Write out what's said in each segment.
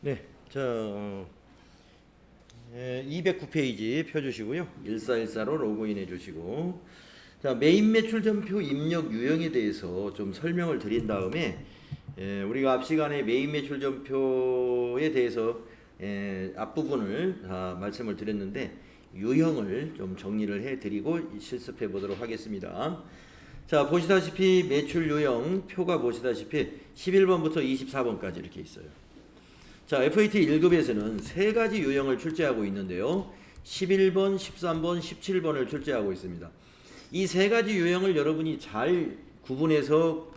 네, 209페이지 펴주시고요. 1414로 로그인해 주시고, 자, 메인 매출 전표 입력 유형에 대해서 좀 설명을 드린 다음에, 우리가 앞 시간에 메인 매출 전표에 대해서 앞부분을 다 말씀을 드렸는데, 유형을 좀 정리를 해 드리고 실습해 보도록 하겠습니다. 자, 보시다시피 매출 유형 표가 보시다시피 11번부터 24번까지 이렇게 있어요. 자, FAT 1급에서는 세 가지 유형을 출제하고 있는데요. 11번, 13번, 17번을 출제하고 있습니다. 이 세 가지 유형을 여러분이 잘 구분해서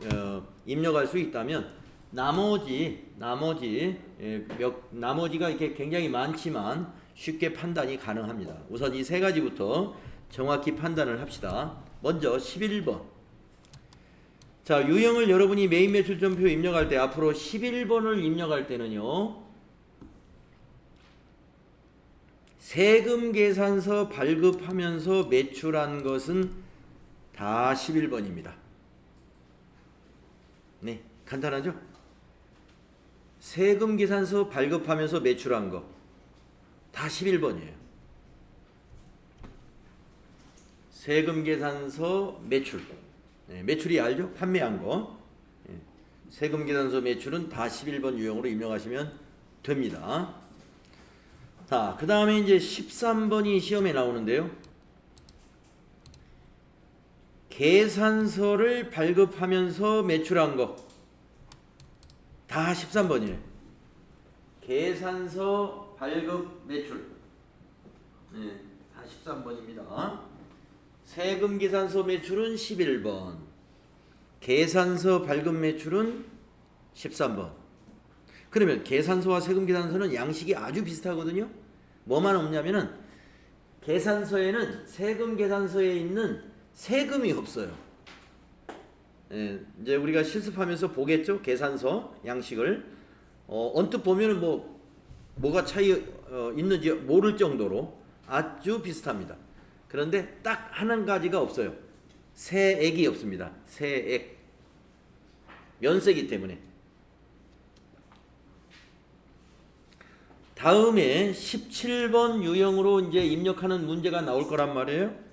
입력할 수 있다면 나머지가 이렇게 굉장히 많지만 쉽게 판단이 가능합니다. 우선 이 세 가지부터 정확히 판단을 합시다. 먼저 11번. 자, 유형을 여러분이 메인 매출 전표 입력할 때 앞으로 11번을 입력할 때는요. 세금 계산서 발급하면서 매출한 것은 다 11번입니다. 네, 간단하죠? 세금 계산서 발급하면서 매출한 거 다 11번이에요. 세금 계산서 매출. 네, 매출이 알죠? 판매한 거. 네, 세금 계산서 매출은 다 11번 유형으로 입력하시면 됩니다. 자, 그 다음에 이제 13번이 시험에 나오는데요. 계산서를 발급하면서 매출한 거 다 13번이에요. 계산서 발급 매출. 네, 다 13번입니다. 세금 계산서 매출은 11번. 계산서 발급 매출은 13번. 그러면 계산서와 세금 계산서는 양식이 아주 비슷하거든요. 뭐만 없냐면은 계산서에는 세금 계산서에 있는 세금이 없어요. 이제 우리가 실습하면서 보겠죠. 계산서 양식을 언뜻 보면은 뭐가 차이 있는지 모를 정도로 아주 비슷합니다. 그런데 딱 한 가지가 없어요. 세액이 없습니다. 세액. 면세기 때문에. 다음에 17번 유형으로 이제 입력하는 문제가 나올 거란 말이에요.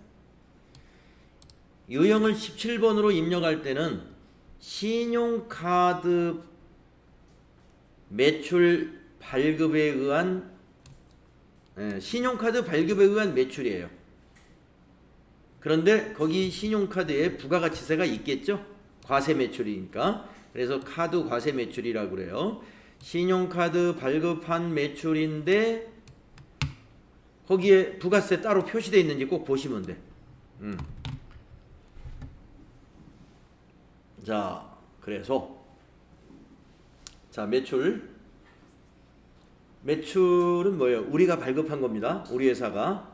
유형을 17번으로 입력할 때는 신용카드 매출 발급에 의한 신용카드 발급에 의한 매출이에요. 그런데 거기 신용카드에 부가가치세가 있겠죠? 과세 매출이니까. 그래서 카드 과세 매출이라고 그래요. 신용카드 발급한 매출인데 거기에 부가세 따로 표시되어 있는지 꼭 보시면 돼. 자, 그래서 자, 매출은 뭐예요? 우리가 발급한 겁니다. 우리 회사가.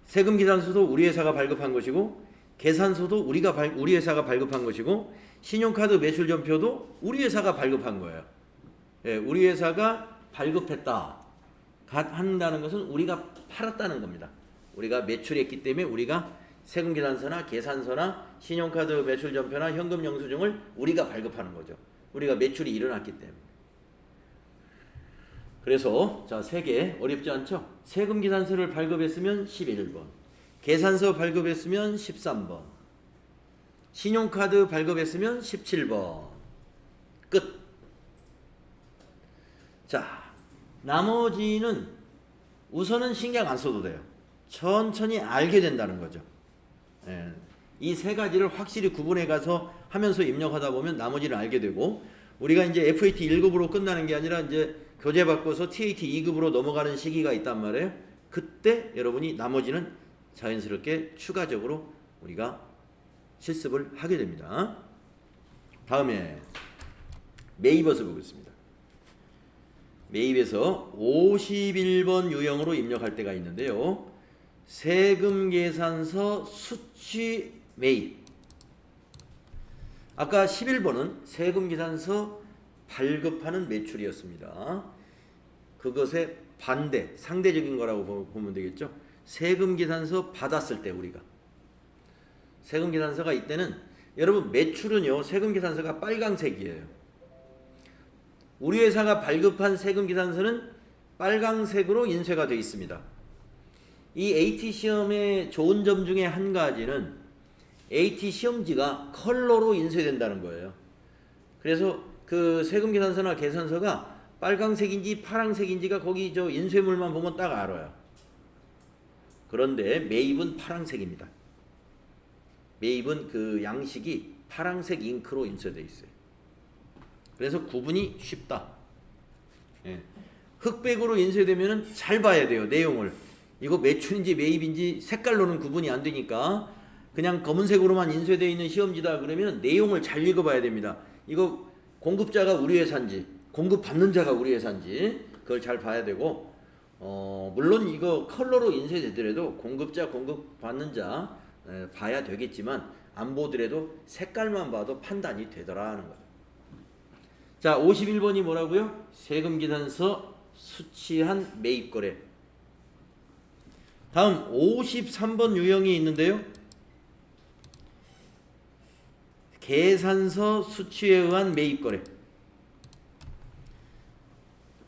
세금 계산서도 우리 회사가 발급한 것이고, 계산서도 우리 회사가 발급한 것이고, 신용카드 매출 전표도 우리 회사가 발급한 거예요. 예, 우리 회사가 발급했다 한다는 것은 우리가 팔았다는 겁니다. 우리가 매출했기 때문에 우리가 세금 계산서나 계산서나 신용카드 매출 전표나 현금 영수증을 우리가 발급하는 거죠. 우리가 매출이 일어났기 때문에. 그래서 자, 세 개 어렵지 않죠? 세금 계산서를 발급했으면 11번, 계산서 발급했으면 13번, 신용카드 발급했으면 17번. 끝. 자, 나머지는 우선은 신경 안 써도 돼요. 천천히 알게 된다는 거죠. 이 세 가지를 확실히 구분해 가서 하면서 입력하다 보면 나머지는 알게 되고, 우리가 이제 FAT 1급으로 끝나는 게 아니라 이제 교재 바꿔서 TAT 2급으로 넘어가는 시기가 있단 말이에요. 그때 여러분이 나머지는 자연스럽게 추가적으로 우리가 실습을 하게 됩니다. 다음에 매입에서 보겠습니다. 매입에서 51번 유형으로 입력할 때가 있는데요. 세금 계산서 수취 매입. 아까 11번은 세금 계산서 발급하는 매출이었습니다. 그것의 반대, 상대적인 거라고 보면 되겠죠. 세금 계산서 받았을 때 우리가. 세금 계산서가 이때는 여러분 매출은요. 세금 계산서가 빨강색이에요. 우리 회사가 발급한 세금 계산서는 빨강색으로 인쇄가 되어 있습니다. 이 AT 시험의 좋은 점 중에 한 가지는 AT 시험지가 컬러로 인쇄된다는 거예요. 그래서 그 세금 계산서나 계산서가 빨강색인지 파란색인지가 거기 저 인쇄물만 보면 딱 알아요. 그런데 매입은 파란색입니다. 매입은 그 양식이 파란색 잉크로 인쇄되어 있어요. 그래서 구분이 쉽다. 예. 흑백으로 인쇄되면 잘 봐야 돼요. 내용을. 이거 매출인지 매입인지 색깔로는 구분이 안 되니까 그냥 검은색으로만 인쇄되어 있는 시험지다 그러면 내용을 잘 읽어봐야 됩니다. 이거 공급자가 우리 회사인지 공급받는 자가 우리 회사인지 그걸 잘 봐야 되고 물론 이거 컬러로 인쇄되더라도 공급자 공급받는 자 봐야 되겠지만 안 보더라도 색깔만 봐도 판단이 되더라 하는 거예요. 자 51번이 뭐라고요? 세금계산서 수취한 매입거래. 다음 53번 유형이 있는데요. 계산서 수취에 의한 매입거래.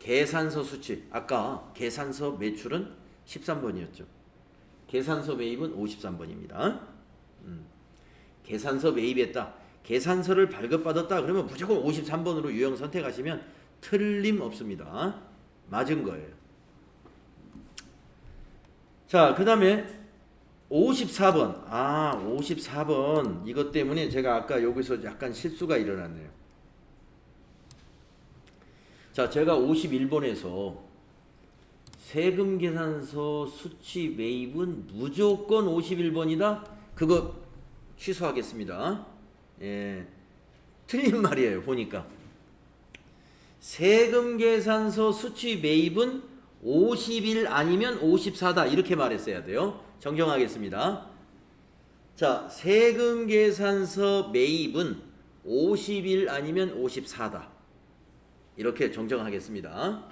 계산서 수취. 아까 계산서 매출은 13번이었죠. 계산서 매입은 53번입니다. 계산서 매입했다. 계산서를 발급받았다. 그러면 무조건 53번으로 유형 선택하시면 틀림없습니다. 맞은 거예요. 자, 그 다음에 54번. 54번. 이것 때문에 제가 아까 여기서 약간 실수가 일어났네요. 자, 제가 51번에서 세금계산서 수취 매입은 무조건 51번이다. 그거 취소하겠습니다. 예, 틀린 말이에요. 보니까 세금계산서 수취 매입은 50일 아니면 54다 이렇게 말했어야 돼요. 정정하겠습니다. 자, 세금계산서 매입은 50일 아니면 54다 이렇게 정정하겠습니다.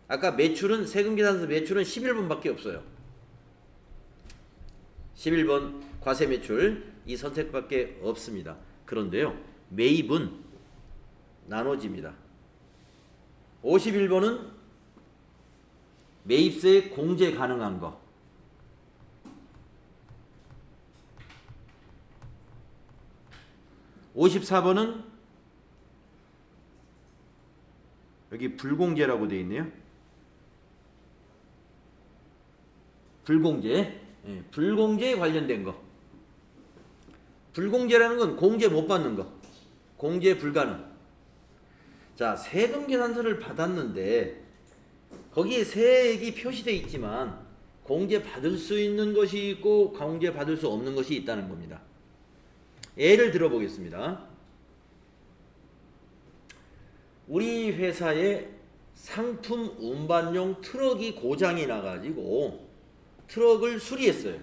아까 매출은 세금계산서 매출은 11번밖에 없어요. 11번 과세매출 이 선택밖에 없습니다. 그런데요, 매입은 나눠집니다. 51번은 매입세 공제 가능한 거. 54번은 여기 불공제라고 되어 있네요. 불공제. 예, 불공제에 관련된 거. 불공제라는 건 공제 못 받는 거. 공제 불가능. 자, 세금 계산서를 받았는데 거기에 세액이 표시되어 있지만 공제 받을 수 있는 것이 있고 공제 받을 수 없는 것이 있다는 겁니다. 예를 들어 보겠습니다. 우리 회사에 상품 운반용 트럭이 고장이 나가지고 트럭을 수리했어요.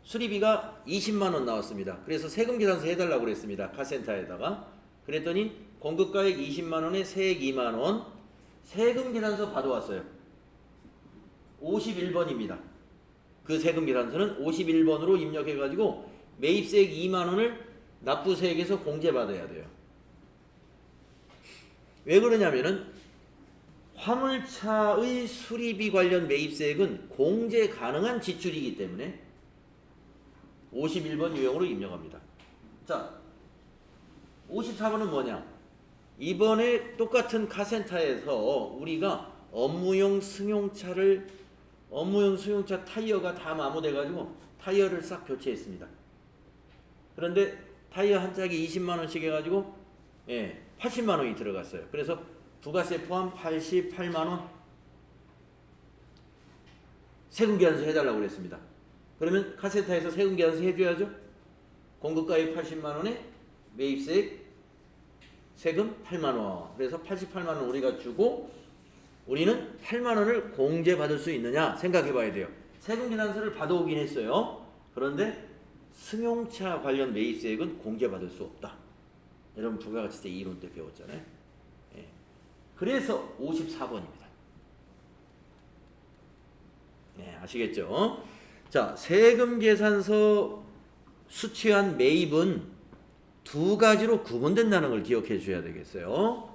수리비가 20만원 나왔습니다. 그래서 세금 계산서 해달라고 그랬습니다. 카센터에다가. 그랬더니 공급가액 20만원에 세액 2만원 세금 계산서 받아왔어요. 51번입니다. 그 세금 계산서는 51번으로 입력해가지고 매입세액 2만원을 납부세액에서 공제받아야 돼요. 왜 그러냐면은 화물차의 수리비 관련 매입세액은 공제 가능한 지출이기 때문에 51번 유형으로 입력합니다. 자, 54번은 뭐냐? 이번에 똑같은 카센터에서 우리가 업무용 승용차 타이어가 다 마모돼가지고 타이어를 싹 교체했습니다. 그런데 타이어 한 짝이 20만원씩 해가지고 80만원이 들어갔어요. 그래서 부가세 포함 88만원 세금계산서 해달라고 그랬습니다. 그러면 카센터에서 세금계산서 해줘야죠. 공급가액 80만원에 매입세액 세금 8만원. 그래서 88만원 우리가 주고 우리는 8만원을 공제받을 수 있느냐 생각해봐야 돼요. 세금계산서를 받아오긴 했어요. 그런데 승용차 관련 매입세액은 공제받을 수 없다. 여러분 부가가치세 이론 때 배웠잖아요. 그래서 54번입니다. 네, 아시겠죠? 자, 세금계산서 수취한 매입은 두 가지로 구분된다는 걸 기억해 주셔야 되겠어요.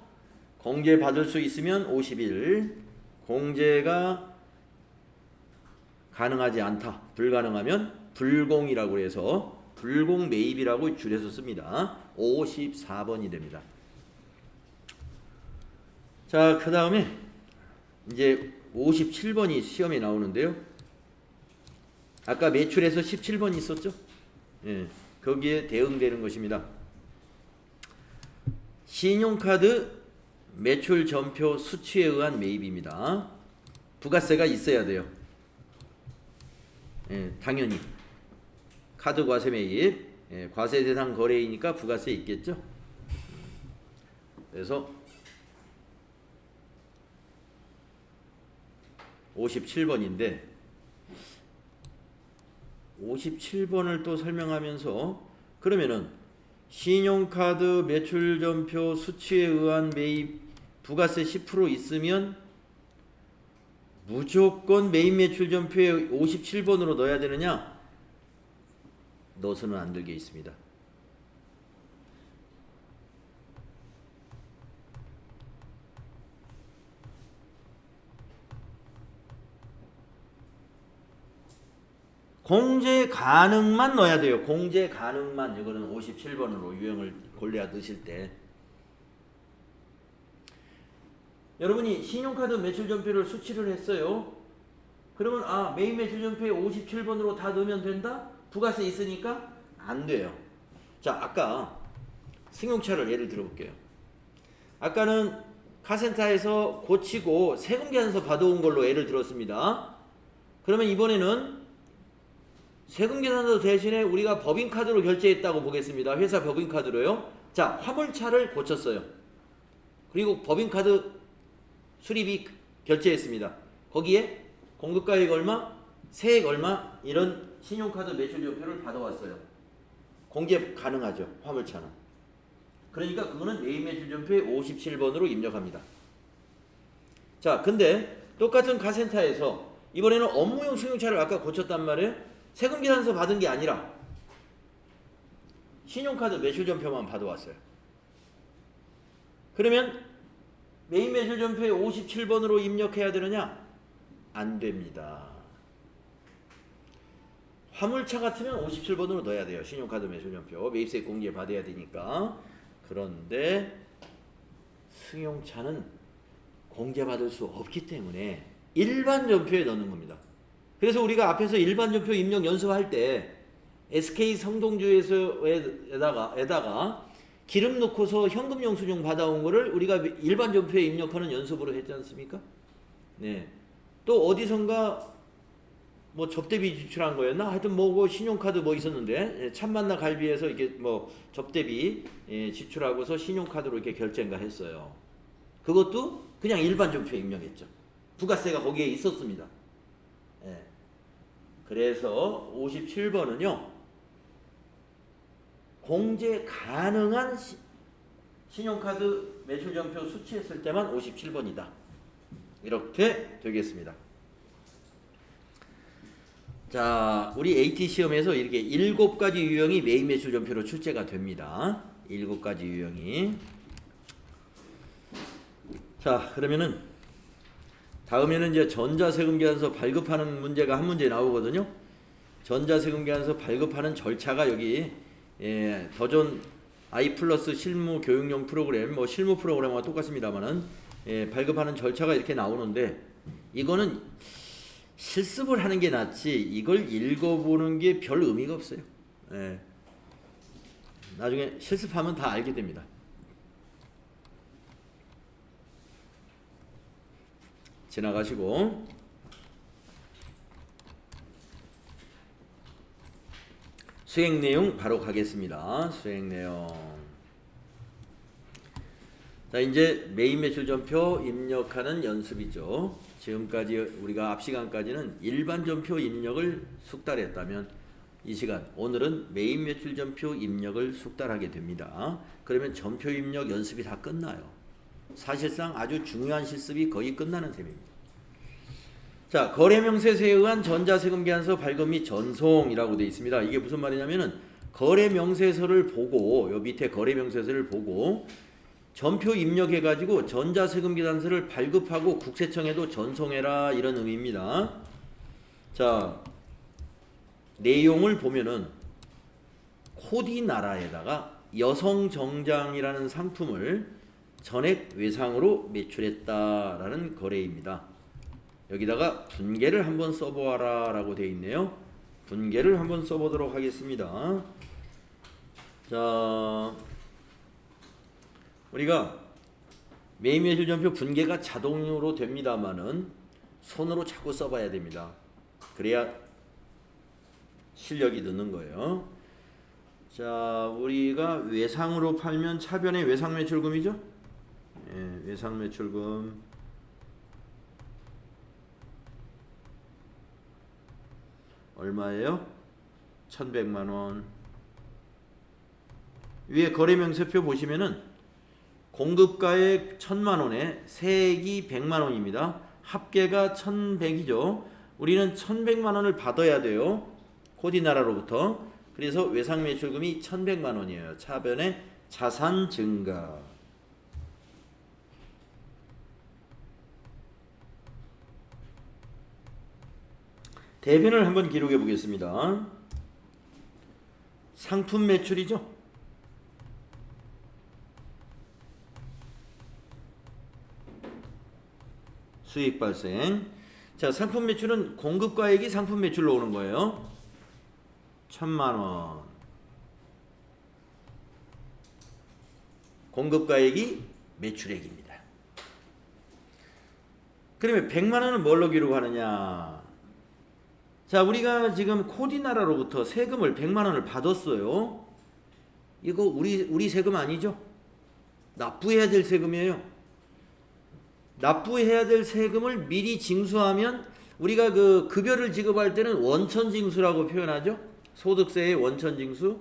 공제 받을 수 있으면 50일, 공제가 가능하지 않다, 불가능하면 불공이라고 해서 불공 매입이라고 줄여서 씁니다. 54번이 됩니다. 자, 그 다음에 이제 57번이 시험에 나오는데요. 아까 매출에서 17번 있었죠? 예, 거기에 대응되는 것입니다. 신용카드 매출 전표 수치에 의한 매입입니다. 부가세가 있어야 돼요. 예, 당연히 카드 과세 매입, 예, 과세 대상 거래이니까 부가세 있겠죠. 그래서 57번인데 57번을 또 설명하면서 그러면은 신용카드 매출 전표 수치에 의한 매입 부가세 10% 있으면 무조건 매입 매출 전표에 57번으로 넣어야 되느냐? 넣어서는 안 될 게 있습니다. 공제 가능만 넣어야 돼요. 공제 가능만. 이거는 57번으로 유형을 골라 넣으실 때 여러분이 신용카드 매출 전표를 수치를 했어요. 그러면 매입 매출 전표에 57번으로 다 넣으면 된다? 부가세 있으니까 안 돼요. 자, 아까 승용차를 예를 들어볼게요. 아까는 카센터에서 고치고 세금 계산서 받아온 걸로 예를 들었습니다. 그러면 이번에는 세금 계산서 대신에 우리가 법인카드로 결제했다고 보겠습니다. 회사 법인카드로요. 자, 화물차를 고쳤어요. 그리고 법인카드 수리비 결제했습니다. 거기에 공급가액 얼마, 세액 얼마 이런 신용카드 매출전표를 받아왔어요. 공제 가능하죠. 화물차는. 그러니까 그거는 매입 매출전표에 57번으로 입력합니다. 자, 근데 똑같은 카센터에서 이번에는 업무용 승용차를 아까 고쳤단 말이에요. 세금 계산서 받은 게 아니라 신용카드 매출전표만 받아왔어요. 그러면 매입 매출전표에 57번으로 입력해야 되느냐? 안 됩니다. 화물차 같으면 57번으로 넣어야 돼요. 신용카드 매출전표 매입세 공제 받아야 되니까. 그런데 승용차는 공제받을 수 없기 때문에 일반 전표에 넣는 겁니다. 그래서 우리가 앞에서 일반 전표 입력 연습할 때 SK 성동주에다가 기름 넣고서 현금 영수증 받아온 거를 우리가 일반 전표에 입력하는 연습으로 했지 않습니까? 네. 또 어디선가 뭐 접대비 지출한 거였나? 하여튼 뭐고 신용카드 뭐 있었는데 참만나 갈비에서 이렇게 뭐 접대비 지출하고서 신용카드로 이렇게 결제인가 했어요. 그것도 그냥 일반 전표에 입력했죠. 부가세가 거기에 있었습니다. 예. 그래서 57번은요. 공제 가능한 신용카드 매출전표 수치했을 때만 57번이다. 이렇게 되겠습니다. 자, 우리 AT 시험에서 이렇게 7가지 유형이 매입 매출전표로 출제가 됩니다. 7가지 유형이. 자, 그러면은 다음에는 이제 전자세금계산서 발급하는 문제가 한 문제 나오거든요. 전자세금계산서 발급하는 절차가 여기 더존 I 플러스 실무 교육용 프로그램, 뭐 실무 프로그램과 똑같습니다만은 발급하는 절차가 이렇게 나오는데 이거는 실습을 하는 게 낫지 이걸 읽어보는 게 별 의미가 없어요. 나중에 실습하면 다 알게 됩니다. 지나가시고 수행 내용 바로 가겠습니다. 수행 내용. 자, 이제 매입 매출 전표 입력하는 연습이죠. 지금까지 우리가 앞 시간까지는 일반 전표 입력을 숙달했다면 이 시간 오늘은 매입 매출 전표 입력을 숙달하게 됩니다. 그러면 전표 입력 연습이 다 끝나요. 사실상 아주 중요한 실습이 거의 끝나는 셈입니다. 자, 거래명세서에 의한 전자세금계산서 발급 및 전송이라고 되어 있습니다. 이게 무슨 말이냐면은 거래 명세서를 보고 요 밑에 거래 명세서를 보고 전표 입력해 가지고 전자세금 계산서를 발급하고 국세청에도 전송해라 이런 의미입니다. 자, 내용을 보면은 코디나라에다가 여성정장이라는 상품을 전액 외상으로 매출했다라는 거래입니다. 여기다가 분계를 한번 써보아라 라고 되어 있네요. 분계를 한번 써보도록 하겠습니다. 자, 우리가 매입매출전표 분계가 자동으로 됩니다만은 손으로 자꾸 써봐야 됩니다. 그래야 실력이 느는 거예요. 자, 우리가 외상으로 팔면 차변의 외상매출금이죠. 예, 외상매출금 얼마예요? 1100만원. 위에 거래명세표 보시면은 공급가액 1000만원에 세액이 100만원입니다. 합계가 1100이죠. 우리는 1100만원을 받아야 돼요. 코디나라로부터. 그래서 외상매출금이 1100만원이에요. 차변의 자산 증가. 대변을 한번 기록해 보겠습니다. 상품 매출이죠. 수익 발생. 자, 상품 매출은 공급가액이 상품 매출로 오는 거예요. 1000만원. 공급가액이 매출액입니다. 그러면 100만원은 뭘로 기록하느냐? 자, 우리가 지금 코디나라로부터 세금을 100만원을 받았어요. 이거 우리 세금 아니죠? 납부해야 될 세금이에요. 납부해야 될 세금을 미리 징수하면 우리가 그 급여를 지급할 때는 원천징수라고 표현하죠. 소득세의 원천징수.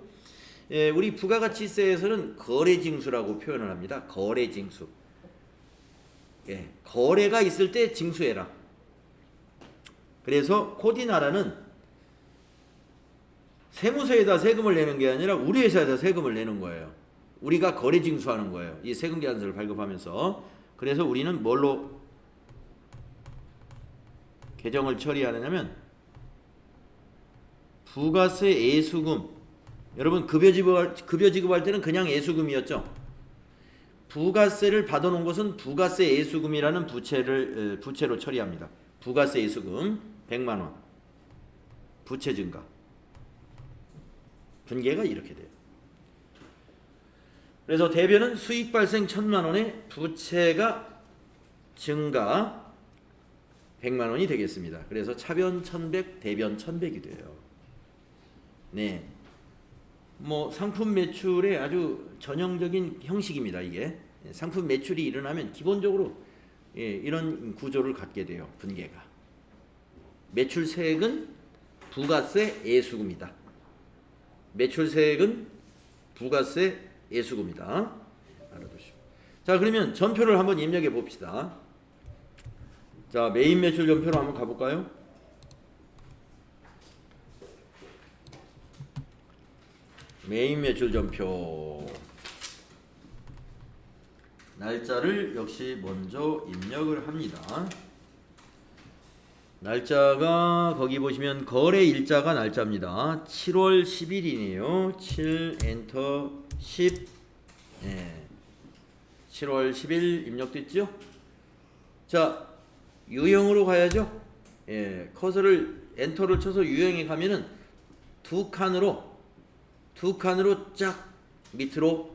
예, 우리 부가가치세에서는 거래징수라고 표현을 합니다. 거래징수. 예, 거래가 있을 때 징수해라. 그래서 코디나라는 세무서에다 세금을 내는 게 아니라 우리 회사에다 세금을 내는 거예요. 우리가 거래징수하는 거예요. 이 세금계산서를 발급하면서. 그래서 우리는 뭘로 계정을 처리하느냐면 부가세 애수금. 여러분 급여 지급할 때는 그냥 애수금이었죠. 부가세를 받아놓은 것은 부가세 애수금이라는 부채로 처리합니다. 부가세 애수금 100만원 부채 증가. 분계가 이렇게 돼요. 그래서 대변은 수익 발생 1000만원에 부채가 증가 100만원이 되겠습니다. 그래서 차변 1100, 대변 1100이 돼요. 네. 뭐 상품 매출의 아주 전형적인 형식입니다. 이게 상품 매출이 일어나면 기본적으로 이런 구조를 갖게 돼요. 분계가. 매출세액은 부가세 애수금이다. 매출세액은 부가세 애수금이다. 알아두시고. 자, 그러면 전표를 한번 입력해 봅시다. 자, 메인 매출 전표로 한번 가볼까요? 메인 매출 전표. 날짜를 역시 먼저 입력을 합니다. 날짜가 거기 보시면 거래 일자가 날짜입니다. 7월 10일이네요. 7 엔터 10. 예. 7월 10일 입력됐죠? 자, 유형으로 가야죠. 예. 커서를 엔터를 쳐서 유형에 가면은 두 칸으로 쫙 밑으로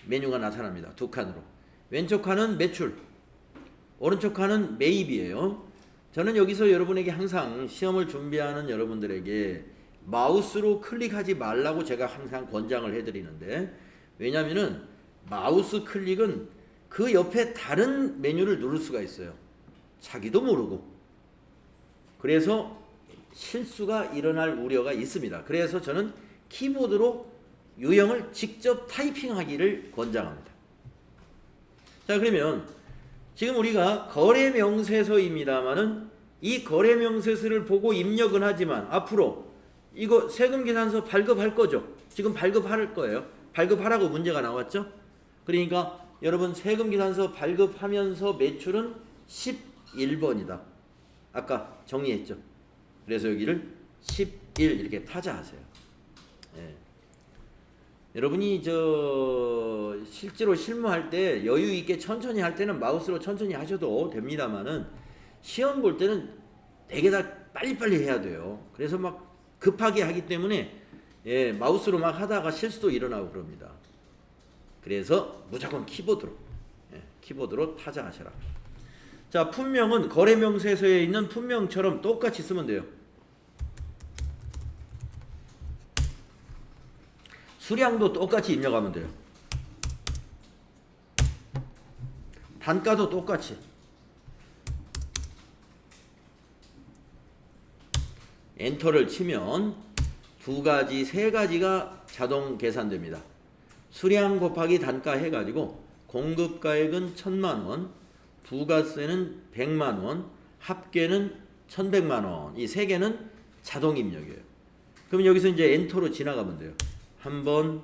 메뉴가 나타납니다. 두 칸으로. 왼쪽 칸은 매출, 오른쪽 칸은 매입이에요. 저는 여기서 여러분에게 항상 시험을 준비하는 여러분들에게 마우스로 클릭하지 말라고 제가 항상 권장을 해드리는데, 왜냐하면은 마우스 클릭은 그 옆에 다른 메뉴를 누를 수가 있어요. 자기도 모르고. 그래서 실수가 일어날 우려가 있습니다. 그래서 저는 키보드로 유형을 직접 타이핑하기를 권장합니다. 자, 그러면 지금 우리가 거래명세서입니다만은 이 거래명세서를 보고 입력은 하지만 앞으로 이거 세금계산서 발급할 거죠. 지금 발급할 거예요. 발급하라고 문제가 나왔죠. 그러니까 여러분 세금계산서 발급하면서 매출은 11번이다. 아까 정리했죠. 그래서 여기를 11 이렇게 타자하세요. 예. 여러분이 실제로 실무할 때 여유 있게 천천히 할 때는 마우스로 천천히 하셔도 됩니다만은 시험 볼 때는 되게 다 빨리빨리 해야 돼요. 그래서 막 급하게 하기 때문에 마우스로 막 하다가 실수도 일어나고 그럽니다. 그래서 무조건 키보드로 타자하셔라. 자, 품명은 거래명세서에 있는 품명처럼 똑같이 쓰면 돼요. 수량도 똑같이 입력하면 돼요. 단가도 똑같이. 엔터를 치면 두 가지, 세 가지가 자동 계산됩니다. 수량 곱하기 단가 해가지고 공급가액은 1,000만원, 부가세는 100만원, 합계는 1,100만원. 이 세 개는 자동 입력이에요. 그럼 여기서 이제 엔터로 지나가면 돼요. 한 번,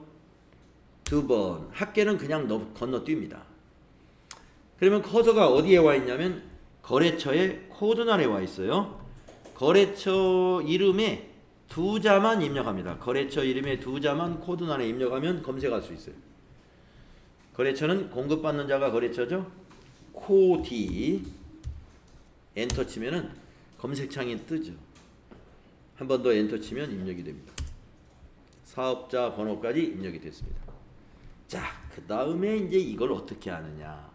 두 번. 합계는 그냥 건너뜁니다. 그러면 커서가 어디에 와 있냐면 거래처의 코드란에 와 있어요. 거래처 이름에 두 자만 입력합니다. 거래처 이름에 두 자만 코드란에 입력하면 검색할 수 있어요. 거래처는 공급받는 자가 거래처죠. 코디 엔터 치면은 검색창에 뜨죠. 한 번 더 엔터 치면 입력이 됩니다. 사업자 번호까지 입력이 됐습니다. 자, 그 다음에 이제 이걸 어떻게 하느냐.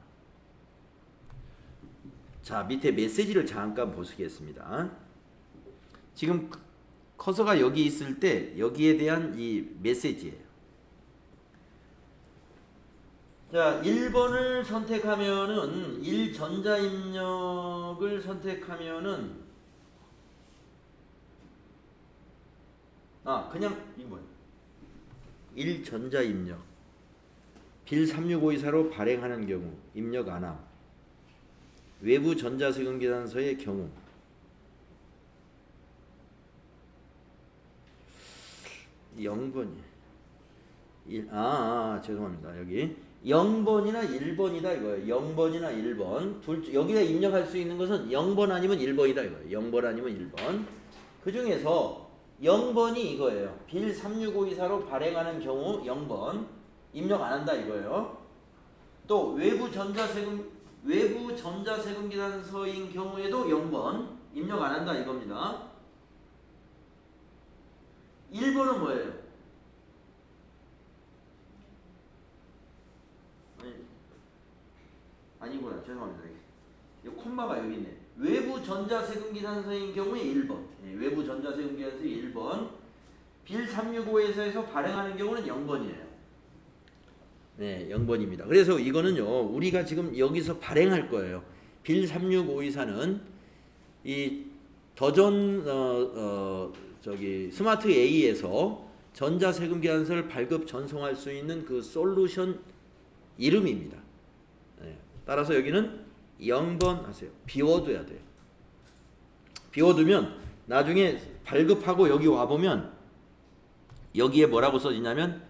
자, 밑에 메시지를 잠깐 보시겠습니다. 지금 커서가 여기 있을 때 여기에 대한 이 메시지예요. 자, 1번을 선택하면은 1전자입력을 선택하면은 그냥 이거 뭐야? 1전자입력 빌 36524로 발행하는 경우 입력 안함. 외부 전자세금계산서의 경우 (0번이) 죄송합니다. 여기 0번이나 1번이다 이거예요. 0번이나 1번 여기다 입력할 수 있는 것은 0번 아니면 1번이다 이거예요. 0번 아니면 1번. 그 중에서 0번이 이거예요. 빌 36524로 발행하는 경우 0번 입력 안 한다 이거예요. 또 외부 전자세금계산서인 경우에도 0번 입력 안 한다 이겁니다. 1번은 뭐예요? 아니구나. 죄송합니다. 이 콤마가 여기 있네. 외부 전자세금계산서인 경우에 1번. 외부 전자세금계산서 1번. 빌 365회사에서 발행하는 경우는 0번이에요. 네, 0번입니다. 그래서 이거는요, 우리가 지금 여기서 발행할 거예요. 빌 36524는 이 더전 스마트 A에서 전자세금계산서를 발급 전송할 수 있는 그 솔루션 이름입니다. 네, 따라서 여기는 0번 하세요. 비워둬야 돼요. 비워두면 나중에 발급하고 여기 와보면 여기에 뭐라고 써지냐면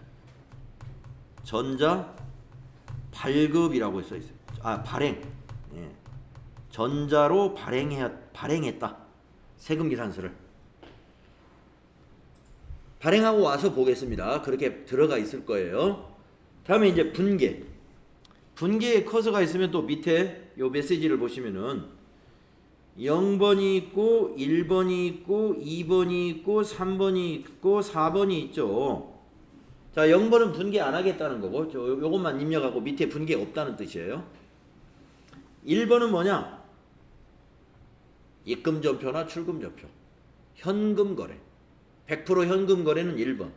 전자 발급이라고 써 있어요. 발행. 예. 전자로 발행했다. 세금계산서를. 발행하고 와서 보겠습니다. 그렇게 들어가 있을 거예요. 다음에 이제 분계. 분계에 커서가 있으면 또 밑에 요 메시지를 보시면은 0번이 있고 1번이 있고 2번이 있고 3번이 있고 4번이 있죠. 자, 0번은 분계 안 하겠다는 거고 요것만 입력하고 밑에 분계 없다는 뜻이에요. 1번은 뭐냐? 입금전표나 출금전표. 현금거래. 100% 현금거래는 1번.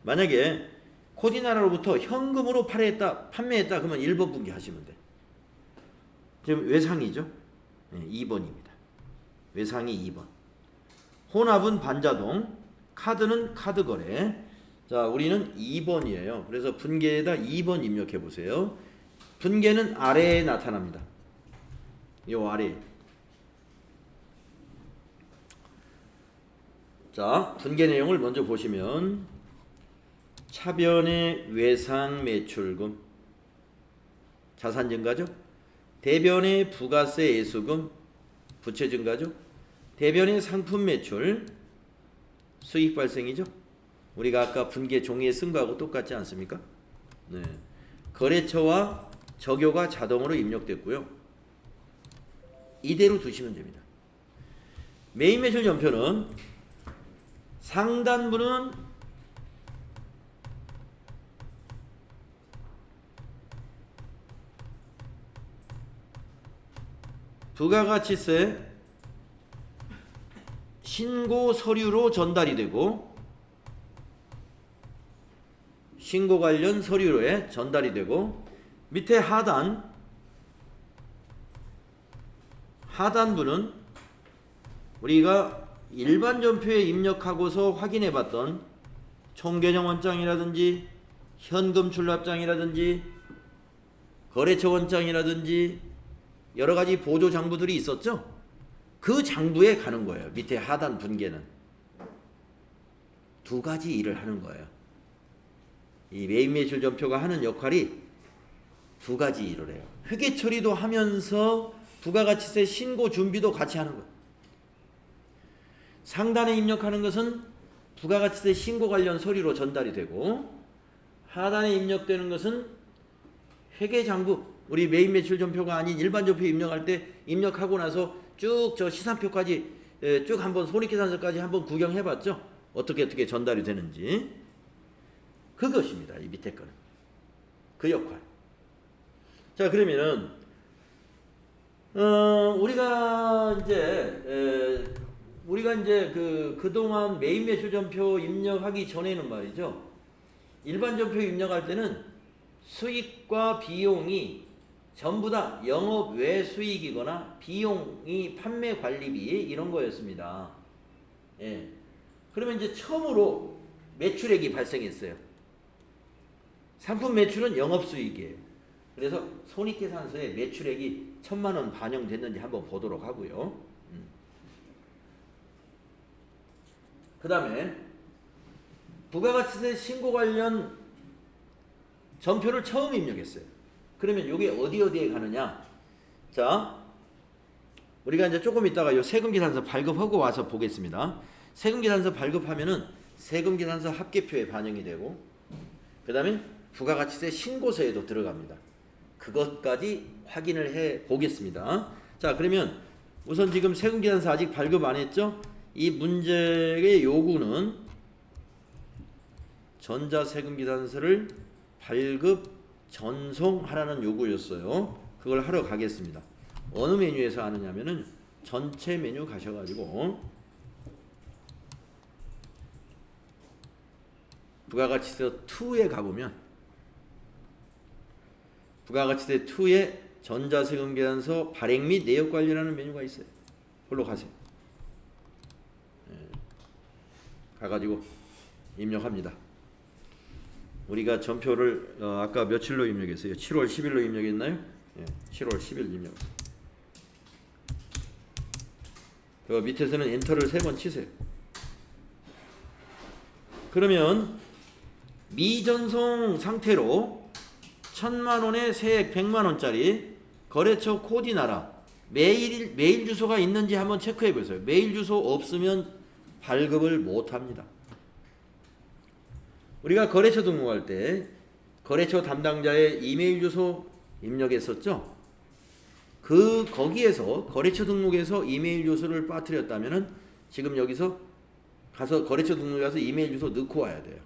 만약에 코디나라로부터 현금으로 판매했다 그러면 1번 분계하시면 돼. 지금 외상이죠. 2번입니다. 외상이 2번. 혼합은 반자동, 카드는 카드거래. 자, 우리는 2번이에요. 그래서 분계에다 2번 입력해 보세요. 분계는 아래에 나타납니다. 요 아래. 자, 분계 내용을 먼저 보시면 차변의 외상 매출금 자산 증가죠. 대변의 부가세 애수금 부채 증가죠. 대변의 상품 매출 수익 발생이죠. 우리가 아까 분계 종이에 쓴 거하고 똑같지 않습니까? 네. 거래처와 적요가 자동으로 입력됐고요. 이대로 두시면 됩니다. 메인 매출 전표는 상단부는 부가가치세 신고 서류로 전달이 되고 신고 관련 서류로에 전달이 되고 밑에 하단부는 우리가 일반 전표에 입력하고서 확인해 봤던 총계정 원장이라든지 현금 출납장이라든지 거래처 원장이라든지 여러 가지 보조 장부들이 있었죠. 그 장부에 가는 거예요. 밑에 하단 분계는 두 가지 일을 하는 거예요. 이 메인 매출 전표가 하는 역할이 두 가지 일을 해요. 회계 처리도 하면서 부가가치세 신고 준비도 같이 하는 거예요. 상단에 입력하는 것은 부가가치세 신고 관련 서류로 전달이 되고 하단에 입력되는 것은 회계장부, 우리 메인 매출 전표가 아닌 일반 전표에 입력할 때 입력하고 나서 쭉 저 시산표까지 쭉 한번 손익계산서까지 한번 구경해봤죠. 어떻게 전달이 되는지. 그것입니다. 이 밑에 거는. 그 역할. 자, 그러면은 우리가 이제 그동안 메인 매출 전표 입력하기 전에는 말이죠. 일반 전표 입력할 때는 수익과 비용이 전부 다 영업 외 수익이거나 비용이 판매 관리비 이런 거였습니다. 예. 그러면 이제 처음으로 매출액이 발생했어요. 상품 매출은 영업 수익이에요. 그래서 손익계산서에 매출액이 1,000만 원 반영됐는지 한번 보도록 하고요. 그 다음에 부가가치세 신고 관련 전표를 처음 입력했어요. 그러면 이게 어디에 가느냐? 자, 우리가 이제 조금 있다가 요 세금계산서 발급하고 와서 보겠습니다. 세금계산서 발급하면은 세금계산서 합계표에 반영이 되고, 그 다음에 부가가치세 신고서에도 들어갑니다. 그것까지 확인을 해 보겠습니다. 자, 그러면 우선 지금 세금계산서 아직 발급 안 했죠? 이 문제의 요구는 전자세금계산서를 발급 전송하라는 요구였어요. 그걸 하러 가겠습니다. 어느 메뉴에서 하느냐면은 전체 메뉴 가셔가지고 부가가치세 2에 가보면 부가가치세 2에 전자세금계산서 발행 및 내역 관리라는 메뉴가 있어요. 그걸로 가세요. 가가지고 입력합니다. 우리가 전표를 아까 며칠로 입력했어요? 7월 10일로 입력했나요? 예, 7월 10일 입력. 그 밑에서는 엔터를 3번 치세요. 그러면 미전송 상태로 1,000만 원의 세액 100만 원짜리 거래처 코디나라 메일 주소가 있는지 한번 체크해 보세요. 메일 주소 없으면 발급을 못 합니다. 우리가 거래처 등록할 때 거래처 담당자의 이메일 주소 입력했었죠. 거기에서 거래처 등록에서 이메일 주소를 빠뜨렸다면은 지금 여기서 가서 거래처 등록에 가서 이메일 주소 넣고 와야 돼요.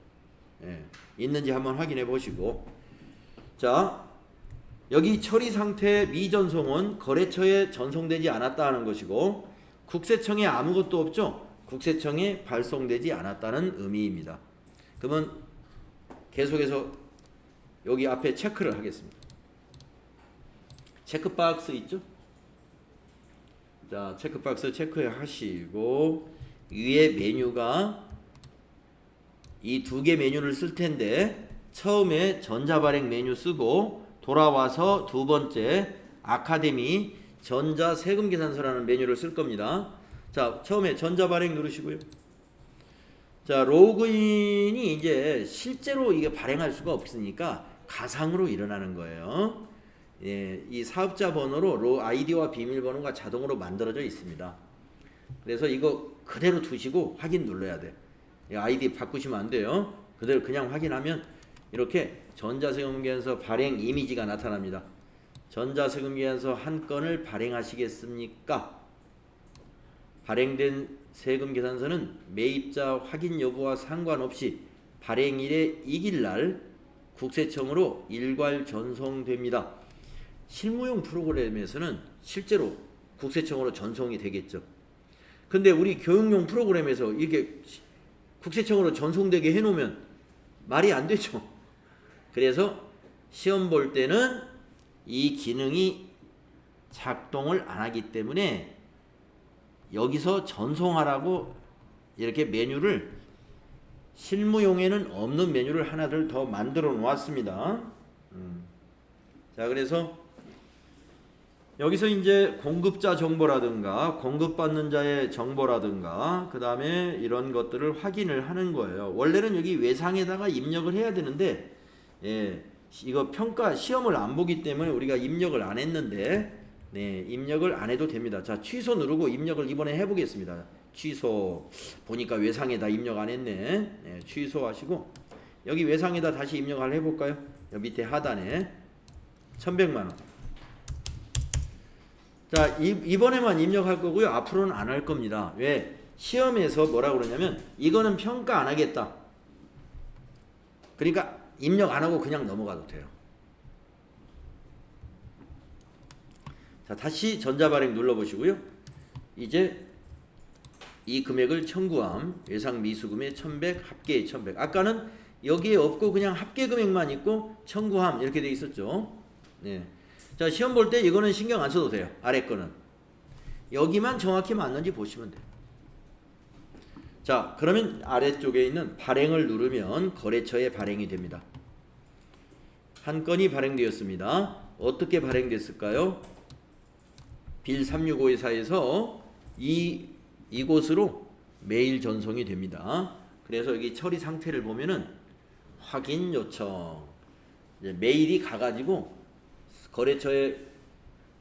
예, 있는지 한번 확인해 보시고. 자, 여기 처리 상태 미전송은 거래처에 전송되지 않았다는 것이고 국세청에 아무것도 없죠. 국세청에 발송되지 않았다는 의미입니다. 그러면 계속해서 여기 앞에 체크를 하겠습니다. 체크박스 있죠? 자, 체크박스 체크하시고 위에 메뉴가 이 2개 메뉴를 쓸 텐데 처음에 전자발행 메뉴 쓰고 돌아와서 두 번째 아카데미 전자세금계산서라는 메뉴를 쓸 겁니다. 자, 처음에 전자발행 누르시고요. 자, 로그인이 이제 실제로 이게 발행할 수가 없으니까 가상으로 일어나는 거예요. 예, 이 사업자 번호로 아이디와 비밀번호가 자동으로 만들어져 있습니다. 그래서 이거 그대로 두시고 확인 눌러야 돼. 아이디 바꾸시면 안 돼요. 그대로 그냥 확인하면 이렇게 전자세금계산서 발행 이미지가 나타납니다. 전자세금계산서 한 건을 발행하시겠습니까? 발행된 세금계산서는 매입자 확인 여부와 상관없이 발행일의 이길날 국세청으로 일괄 전송됩니다. 실무용 프로그램에서는 실제로 국세청으로 전송이 되겠죠. 근데 우리 교육용 프로그램에서 이게 국세청으로 전송되게 해놓으면 말이 안 되죠. 그래서 시험 볼 때는 이 기능이 작동을 안 하기 때문에 여기서 전송하라고 이렇게 메뉴를 실무용에는 없는 메뉴를 하나를 더 만들어 놓았습니다. 자, 그래서 여기서 이제 공급자 정보라든가 공급받는 자의 정보라든가 그 다음에 이런 것들을 확인을 하는 거예요. 원래는 여기 외상에다가 입력을 해야 되는데 이거 평가 시험을 안 보기 때문에 우리가 입력을 안 했는데 입력을 안 해도 됩니다. 자, 취소 누르고 입력을 이번에 해보겠습니다. 취소. 보니까 외상에다 입력 안 했네. 취소하시고 여기 외상에다 다시 입력을 해볼까요? 여기 밑에 하단에 1100만원. 자, 이번에만 입력할 거고요. 앞으로는 안 할 겁니다. 왜? 시험에서 뭐라 그러냐면 이거는 평가 안 하겠다. 그러니까 입력 안 하고 그냥 넘어가도 돼요. 자, 다시 전자발행 눌러보시고요. 이제 이 금액을 청구함. 예상 미수금의 1100, 합계의 1100. 아까는 여기에 없고 그냥 합계 금액만 있고 청구함 이렇게 돼 있었죠. 네. 자, 시험 볼 때 이거는 신경 안 써도 돼요. 아래 거는. 여기만 정확히 맞는지 보시면 돼요. 자, 그러면 아래쪽에 있는 발행을 누르면 거래처에 발행이 됩니다. 한 건이 발행되었습니다. 어떻게 발행됐을까요? 빌 365회사에서 이곳으로 메일 전송이 됩니다. 그래서 여기 처리 상태를 보면은 확인 요청. 이제 메일이 가가지고 거래처의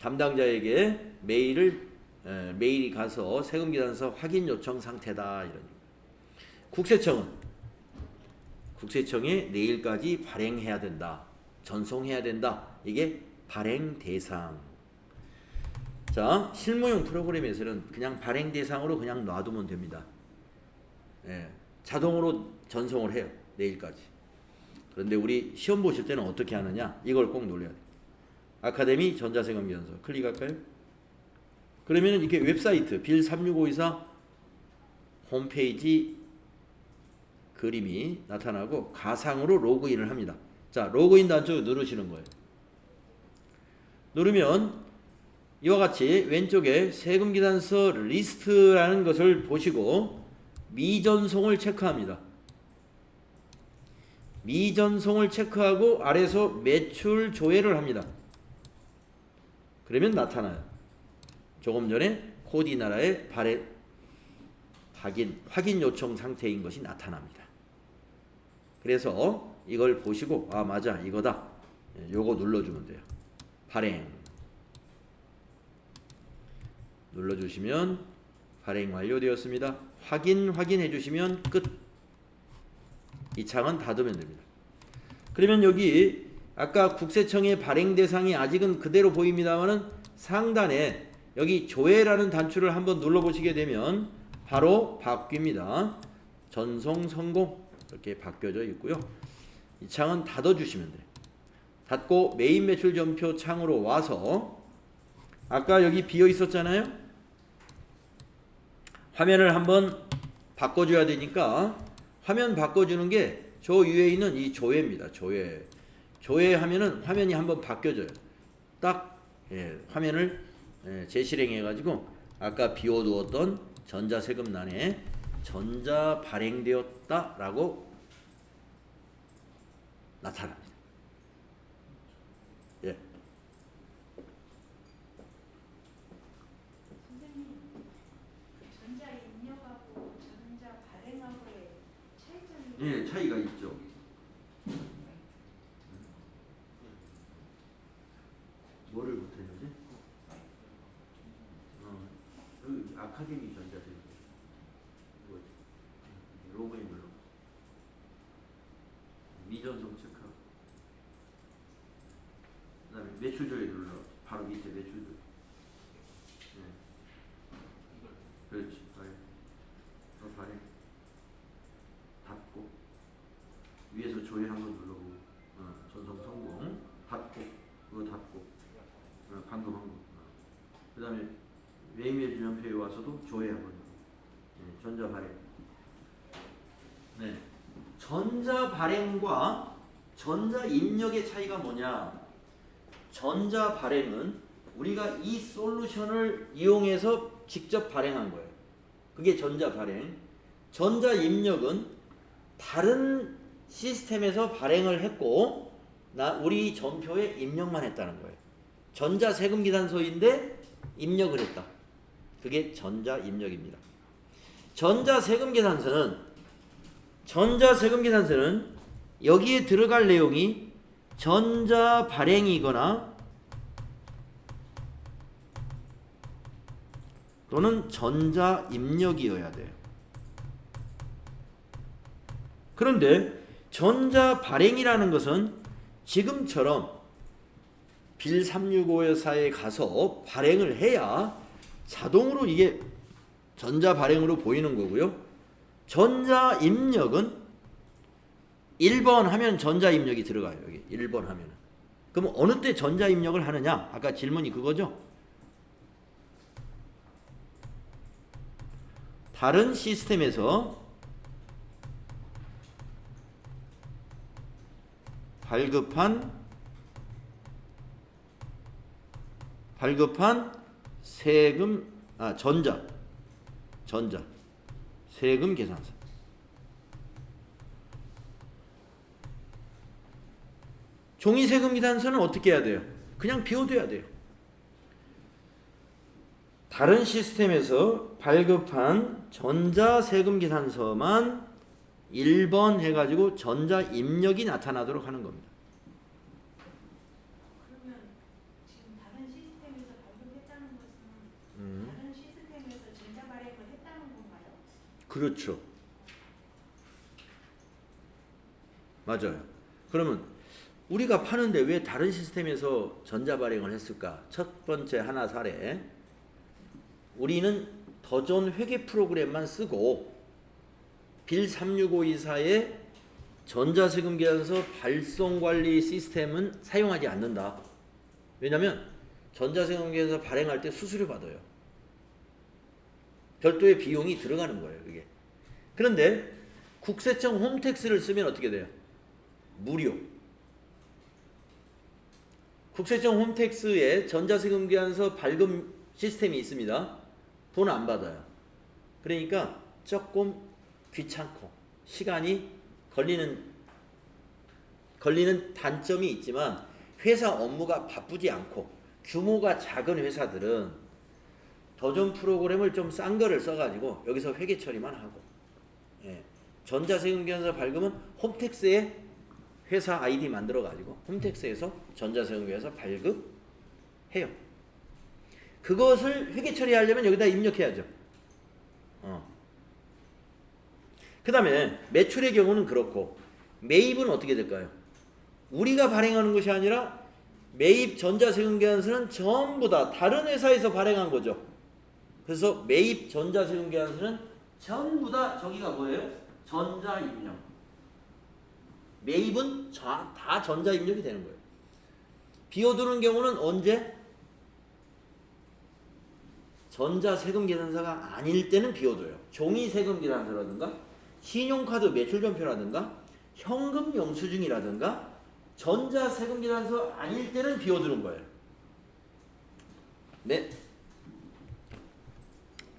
담당자에게 메일이 가서 세금계산서 확인 요청 상태다. 이런. 국세청에 내일까지 발행해야 된다. 전송해야 된다. 이게 발행 대상. 자, 실무용 프로그램에서는 그냥 발행 대상으로 그냥 놔두면 됩니다. 자동으로 전송을 해요. 내일까지. 그런데 우리 시험 보실 때는 어떻게 하느냐? 이걸 꼭 눌러야 돼요. 아카데미 전자세금계산서 클릭할까요? 그러면 이렇게 웹사이트 빌 36524 홈페이지 그림이 나타나고 가상으로 로그인을 합니다. 자, 로그인 단추 누르시는 거예요. 누르면 이와 같이 왼쪽에 세금계산서 리스트라는 것을 보시고 미전송을 체크합니다. 미전송을 체크하고 아래에서 매출 조회를 합니다. 그러면 나타나요. 조금 전에 코디나라의 확인 요청 상태인 것이 나타납니다. 그래서 이걸 보시고 아, 맞아, 이거다. 요거 눌러주면 돼요. 발행 눌러주시면 발행 완료되었습니다. 확인해 주시면 끝. 이 창은 닫으면 됩니다. 그러면 여기 아까 국세청의 발행 대상이 아직은 그대로 보입니다만은 상단에 여기 조회라는 단추를 한번 눌러보시게 되면 바로 바뀝니다. 전송 성공 이렇게 바뀌어져 있고요. 이 창은 닫아주시면 돼요. 닫고 메인 매출 전표 창으로 와서 아까 여기 비어 있었잖아요. 화면을 한번 바꿔줘야 되니까 화면 바꿔주는 게 저 위에 있는 이 조회입니다. 조회하면은 화면이 한번 바뀌어져요. 딱 화면을 재실행해가지고 아까 비워두었던 전자세금란에 전자 발행되었다라고 나타납니다. 예. 선생님, 전자 입력하고 전자 발행하고의 아카데미 전자세금 이거지. 로그인 눌러. 미전송 체크하고. 그다음에 매출 조회 눌러. 바로 밑에 매출 조회. 네. 그렇지. 발행. 발행. 닫고. 위에서 조회 한번 눌러보고. 전송 성공. 닫고. 그거 닫고. 방금 한 거. 그 다음에 매입매출 전표에 와서도 조회 한번. 네. 전자 발행. 네. 전자 발행과 전자 입력의 차이가 뭐냐? 전자 발행은 우리가 이 솔루션을 이용해서 직접 발행한 거예요. 그게 전자 발행. 전자 입력은 다른 시스템에서 발행을 했고 우리 전표에 입력만 했다는 거예요. 전자 세금 계산서인데 입력을 했다. 그게 전자 입력입니다. 전자 세금 계산서는 여기에 들어갈 내용이 전자 발행이거나 또는 전자 입력이어야 돼요. 그런데 전자 발행이라는 것은 지금처럼 빌 365회사에 가서 발행을 해야 자동으로 이게 전자 발행으로 보이는 거고요. 전자 입력은 1번 하면 전자 입력이 들어가요. 여기 1번 하면. 그럼 어느 때 전자 입력을 하느냐? 아까 질문이 그거죠. 다른 시스템에서 발급한 세금 전자 세금 계산서. 종이 세금 계산서는 어떻게 해야 돼요? 그냥 비워둬야 돼요. 다른 시스템에서 발급한 전자 세금 계산서만 1번 해가지고 전자 입력이 나타나도록 하는 겁니다. 그러면 지금 다른 시스템에서 발급했다는 것은 다른 시스템에서 전자 발행을 했다는 건가요? 그렇죠. 맞아요. 그러면 우리가 파는데 왜 다른 시스템에서 전자 발행을 했을까? 첫 번째 하나 사례. 우리는 더존 회계 프로그램만 쓰고 빌 36524의 전자세금 계산서 발송 관리 시스템은 사용하지 않는다. 왜냐하면 전자세금 계산서 발행할 때 수수료 받아요. 별도의 비용이 들어가는 거예요. 이게. 그런데 국세청 홈택스를 쓰면 어떻게 돼요? 무료. 국세청 홈택스에 전자세금 계산서 발급 시스템이 있습니다. 돈 안 받아요. 그러니까 조금 귀찮고 시간이 걸리는 단점이 있지만 회사 업무가 바쁘지 않고 규모가 작은 회사들은 더존 프로그램을 좀 싼 거를 써가지고 여기서 회계 처리만 하고, 전자세금 계산서 발급은 홈택스에 회사 아이디 만들어가지고 홈택스에서 전자세금 계산서 발급해요. 그것을 회계 처리하려면 여기다 입력해야죠. 그 다음에 매출의 경우는 그렇고 매입은 어떻게 될까요? 우리가 발행하는 것이 아니라 매입 전자세금 계산서는 전부 다 다른 회사에서 발행한 거죠. 그래서 매입 전자세금 계산서는 전부 다 저기가 뭐예요? 전자입력. 매입은 다 전자입력이 되는 거예요. 비워두는 경우는 언제? 전자세금 계산서가 아닐 때는 비워둬요. 종이세금 계산서라든가 신용카드 매출전표라든가 현금 영수증이라든가 전자세금 계산서 아닐 때는 비워두는 거예요. 네.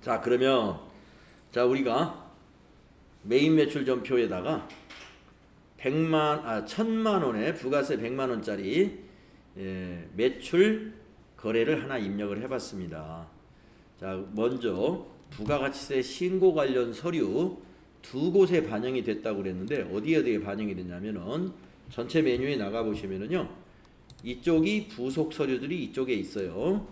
자, 그러면 우리가 매입 매출 전표에다가 1,000만 원에 부가세 100만 원짜리 매출 거래를 하나 입력을 해봤습니다. 자, 먼저 부가가치세 신고 관련 서류 두 곳에 반영이 됐다고 그랬는데 어디에 반영이 됐냐면은 전체 메뉴에 나가 보시면은요, 이쪽이 부속 서류들이 이쪽에 있어요.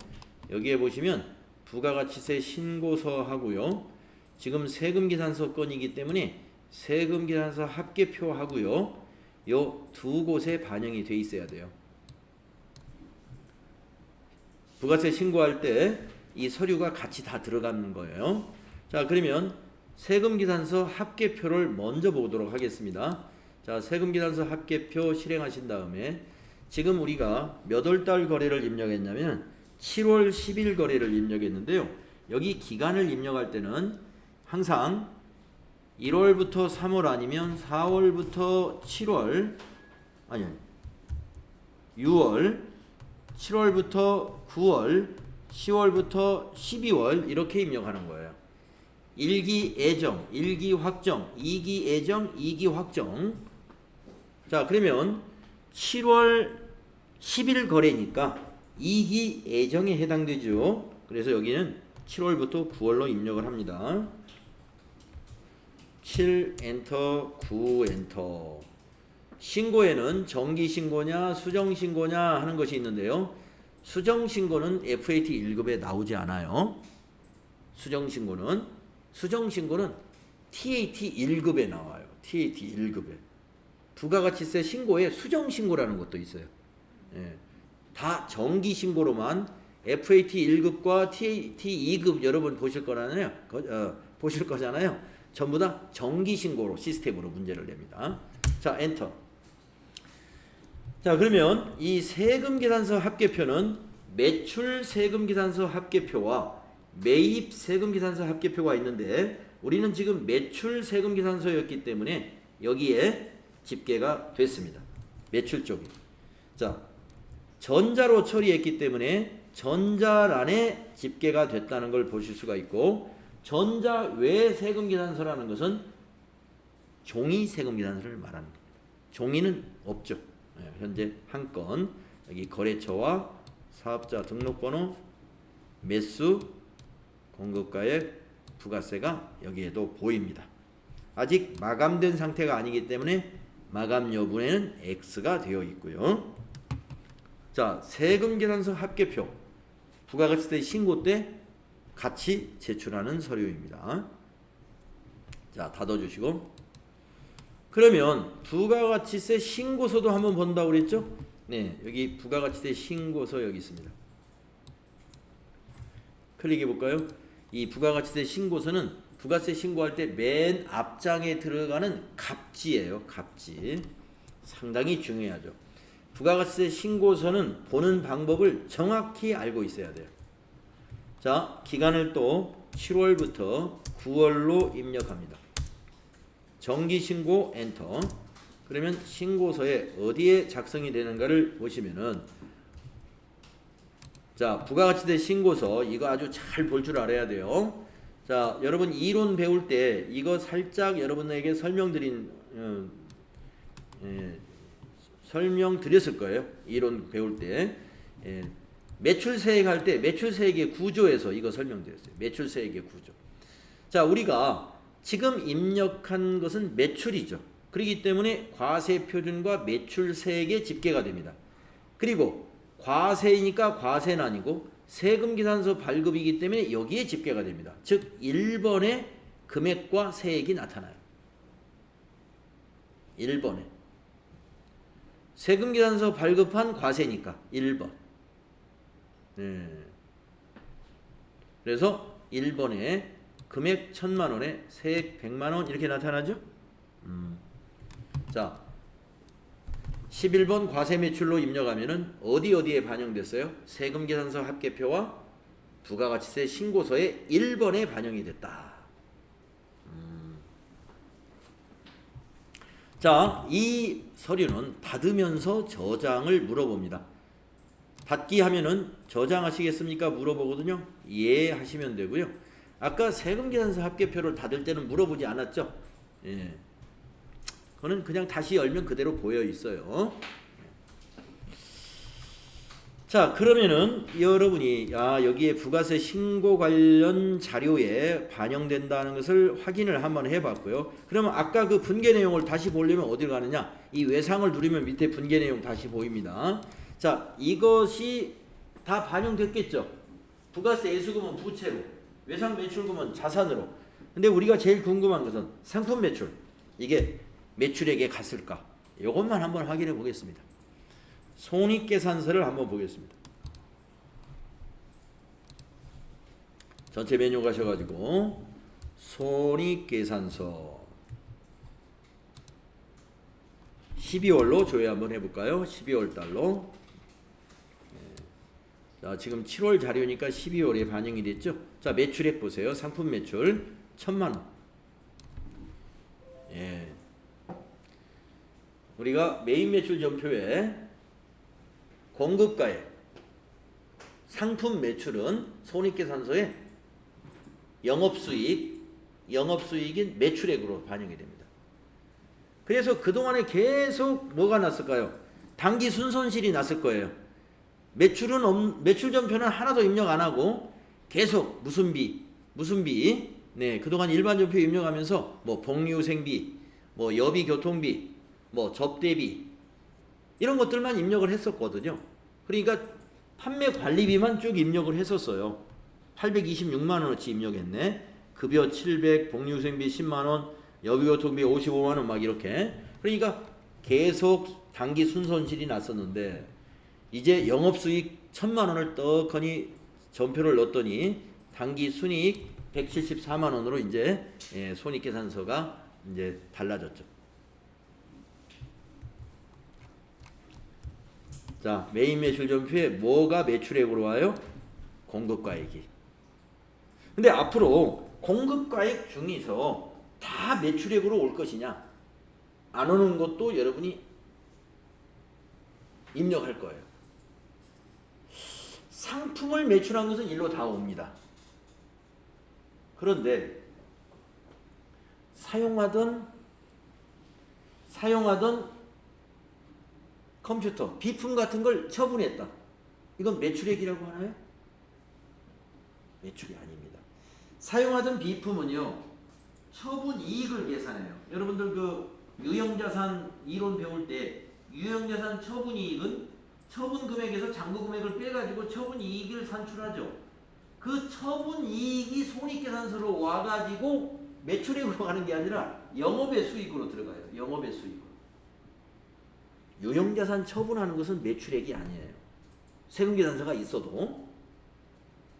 여기에 보시면 부가가치세 신고서 하고요. 지금 세금계산서 건이기 때문에 세금계산서 합계표 하고요. 요 두 곳에 반영이 돼 있어야 돼요. 부가세 신고할 때 이 서류가 같이 다 들어가는 거예요. 자, 그러면 세금계산서 합계표를 먼저 보도록 하겠습니다. 자, 세금계산서 합계표 실행하신 다음에 지금 우리가 몇 월 달 거래를 입력했냐면 7월 10일 거래를 입력했는데요. 여기 기간을 입력할 때는 항상 1월부터 3월 아니면 4월부터 7월 아니 6월 7월부터 9월 10월부터 12월 이렇게 입력하는 거예요. 1기 애정, 1기 확정, 2기 애정, 2기 확정. 자, 그러면 7월 10일 거래니까 2기 애정에 해당되죠. 그래서 여기는 7월부터 9월로 입력을 합니다. 7 엔터 9 엔터. 신고에는 정기 신고냐 수정 신고냐 하는 것이 있는데요. 수정 신고는 FAT 1급에 나오지 않아요. 수정 신고는 TAT 1급에 나와요. TAT 1급에. 부가가치세 신고에 수정 신고라는 것도 있어요. 예. 다 정기 신고로만 FAT 1급과 TAT 2급 여러분 보실 거잖아요. 전부 다 정기 신고로 시스템으로 문제를 냅니다. 자, 엔터. 자, 그러면 이 세금계산서 합계표는 매출 세금계산서 합계표와 매입 세금계산서 합계표가 있는데 우리는 지금 매출 세금계산서였기 때문에 여기에 집계가 됐습니다. 매출 쪽이. 자, 전자로 처리했기 때문에 전자란에 집계가 됐다는 걸 보실 수가 있고 전자 외 세금계산서라는 것은 종이 세금계산서를 말하는 겁니다. 종이는 없죠. 현재 한 건 여기 거래처와 사업자 등록번호, 매수, 공급가액, 부가세가 여기에도 보입니다. 아직 마감된 상태가 아니기 때문에 마감 여부에는 X가 되어 있고요. 자, 세금계산서 합계표 부가가치세 신고 때 같이 제출하는 서류입니다. 자, 닫아주시고 그러면 부가가치세 신고서도 한번 본다고 그랬죠? 네, 여기 부가가치세 신고서 여기 있습니다. 클릭해 볼까요? 이 부가가치세 신고서는 부가세 신고할 때 맨 앞장에 들어가는 갑지예요. 갑지. 상당히 중요하죠. 부가가치세 신고서는 보는 방법을 정확히 알고 있어야 돼요. 자, 기간을 또 7월부터 9월로 입력합니다. 정기신고 엔터. 그러면 신고서에 어디에 작성이 되는가를 보시면은 자, 부가가치세 신고서 이거 아주 잘 볼 줄 알아야 돼요. 자, 여러분 이론 배울 때 이거 살짝 여러분에게 설명드렸을 거예요. 이론 배울 때 매출세액 할 때 매출세액의 구조에서 이거 설명드렸어요. 매출세액의 구조. 자, 우리가 지금 입력한 것은 매출이죠. 그렇기 때문에 과세표준과 매출세액에 집계가 됩니다. 그리고 과세이니까 과세는 아니고 세금계산서 발급이기 때문에 여기에 집계가 됩니다. 즉 1번에 금액과 세액이 나타나요. 1번에 세금계산서 발급한 과세니까 1번. 네. 그래서 1번에 금액 1,000만원에 세액 100만원 이렇게 나타나죠. 자, 11번 과세매출로 입력하면은 어디에 반영됐어요? 세금계산서 합계표와 부가가치세 신고서에 1번에 반영이 됐다. 자, 이 서류는 받으면서 저장을 물어봅니다. 받기 하면은 저장하시겠습니까? 물어보거든요. 예 하시면 되고요. 아까 세금계산서 합계표를 닫을 때는 물어보지 않았죠? 예. 그거는 그냥 다시 열면 그대로 보여 있어요. 자, 그러면은 여러분이 여기에 부가세 신고 관련 자료에 반영된다는 것을 확인을 한번 해봤고요. 그러면 아까 그 분계 내용을 다시 보려면 어디를 가느냐? 이 외상을 누르면 밑에 분계 내용 다시 보입니다. 자, 이것이 다 반영됐겠죠? 부가세 예수금은 부채로, 외상 매출금은 자산으로. 근데 우리가 제일 궁금한 것은 상품 매출. 이게 매출액에 갔을까? 이것만 한번 확인해 보겠습니다. 손익계산서를 한번 보겠습니다. 전체 메뉴 가셔가지고 손익계산서 12월로 조회 한번 해볼까요? 12월 달로. 자, 지금 7월 자료니까 12월에 반영이 됐죠. 자, 매출액 보세요. 상품 매출 1,000만 원. 예. 우리가 메인 매출 전표에 공급가액, 상품 매출은 손익계산서에 영업수익인 매출액으로 반영이 됩니다. 그래서 그동안에 계속 뭐가 났을까요? 당기 순손실이 났을 거예요. 매출 전표는 하나도 입력 안 하고 계속 무슨 비, 네, 그동안 일반 전표 입력하면서 뭐 복리후생비, 뭐 여비 교통비, 뭐 접대비 이런 것들만 입력을 했었거든요. 그러니까 판매 관리비만 쭉 입력을 했었어요. 826만 원어치 입력했네. 급여 700, 복리후생비 10만 원, 여비교통비 55만 원 막 이렇게. 그러니까 계속 당기 순손실이 났었는데 이제 영업수익 1,000만 원을 떡하니 전표를 넣었더니 당기 순이익 174만 원으로 이제 손익계산서가 이제 달라졌죠. 자, 메인 매출 전표에 뭐가 매출액으로 와요? 공급가액이. 근데 앞으로 공급가액 중에서 다 매출액으로 올 것이냐? 안 오는 것도 여러분이 입력할 거예요. 상품을 매출한 것은 일로 다 옵니다. 그런데 사용하던 컴퓨터, 비품 같은 걸 처분했다. 이건 매출액이라고 하나요? 매출이 아닙니다. 사용하던 비품은요, 처분 이익을 계산해요. 여러분들 그 유형자산 이론 배울 때 유형자산 처분 이익은 처분 금액에서 잔고 금액을 빼가지고 처분 이익을 산출하죠. 그 처분 이익이 손익계산서로 와가지고 매출액으로 가는 게 아니라 영업의 수익으로 들어가요. 영업의 수익으로. 유형자산 처분하는 것은 매출액이 아니에요. 세금계산서가 있어도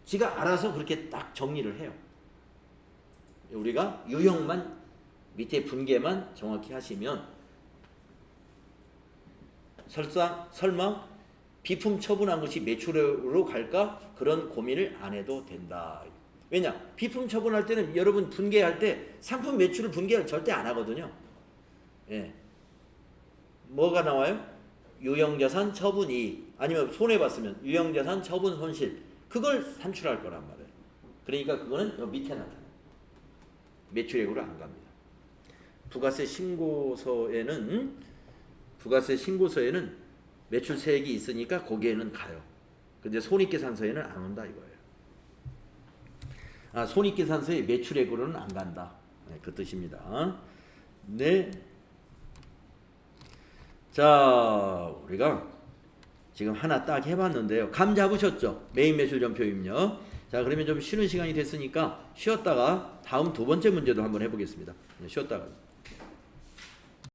지가 알아서 그렇게 딱 정리를 해요. 우리가 유형만 밑에 분계만 정확히 하시면 설마 비품 처분한 것이 매출액으로 갈까? 그런 고민을 안 해도 된다. 왜냐? 비품 처분할 때는 여러분 분계할 때 상품 매출을 분계를 절대 안 하거든요. 예. 뭐가 나와요? 유형자산 처분이익, 아니면 손해봤으면 유형자산 처분 손실, 그걸 산출할 거란 말이에요. 그러니까 그거는 여기 밑에 나타나요. 매출액으로 안 갑니다. 부가세 신고서에는 매출세액이 있으니까 거기에는 가요. 근데 손익계산서에는 안 온다 이거예요. 아, 손익계산서에 매출액으로는 안 간다. 네, 그 뜻입니다. 네. 자, 우리가 지금 하나 딱 해봤는데요. 감 잡으셨죠? 메인 매출 전표 입력. 자, 그러면 좀 쉬는 시간이 됐으니까 쉬었다가 다음 두 번째 문제도 한번 해보겠습니다. 쉬었다가.